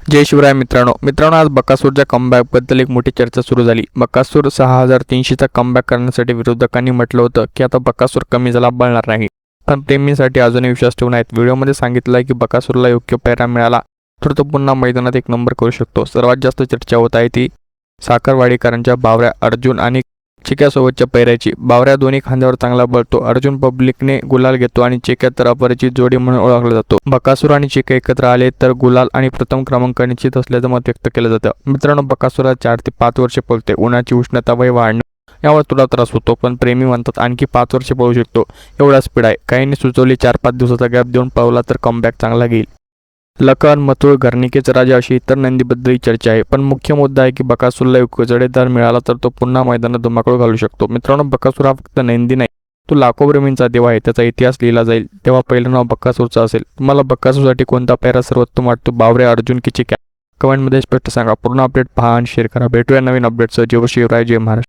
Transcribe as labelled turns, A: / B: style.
A: जय शिवराय मित्रांनो आज बकासूरच्या कमबॅकबद्दल एक मोठी चर्चा सुरू झाली। बकासूर 6300चा कमबॅक करण्यासाठी विरोधकांनी म्हटलं होतं की आता बकासूर कमी झाला बळणार नाही, पण प्रेमींसाठी अजूनही विश्वास ठेवून आहेत। व्हिडिओमध्ये सांगितलं आहे की बकासूरला योग्य पैरा मिळाला तर तो पुन्हा मैदानात एक नंबर करू शकतो। सर्वात जास्त चर्चा होत आहे ती साखरवाडीकरांच्या बावऱ्या अर्जुन आणि चिक्यासोबतच्या पैऱ्याची। बावऱ्या दोन्ही खांद्यावर चांगला बळतो, अर्जुन पब्लिकने गुलाल घेतो आणि चिक्या तर अपरिचित जोडी म्हणून ओळखला जातो। बकासूर आणि चिक्या एकत्र आले तर गुलाल आणि प्रथम क्रमांक निश्चित असल्याचं मत व्यक्त केलं जातं। मित्रांनो, बकासूरला 4 ते 5 वर्षे पळते। उन्हाची उष्णता वय वाढणं यावर तुला त्रास होतो, पण प्रेमी म्हणतात आणखी 5 वर्षे पळू शकतो, एवढा स्पीड आहे। काहींनी सुचवली 4-5 दिवसाचा गॅप देऊन पळवला तर कमबॅक चांगला घेईल। लखन, मथुर, घरणिकेचा राजा अशी इतर नंदीबद्दलही चर्चा आहे, पण मुख्य मुद्दा आहे की बकासूरला योग्य जडेदार मिळाला तर तो पुन्हा मैदानात धुमाकूळ घालू शकतो। मित्रांनो, बकासूर हा फक्त नंदी नाही, तो लाखो प्रेमींचा देव आहे। त्याचा इतिहास लिहिला जाईल तेव्हा पहिलं नाव बकासूरचं असेल। तुम्हाला बकासूरसाठी कोणता पैरा सर्वोत्तम वाटतो, बावऱ्या, अर्जुन की चिक्या? कमेंटमध्ये स्पष्ट सांगा। पूर्ण अपडेट पहा आणि शेअर करा। भेटूया नवीन अपडेटसह। जय शिवराय, जय महाराष्ट्र।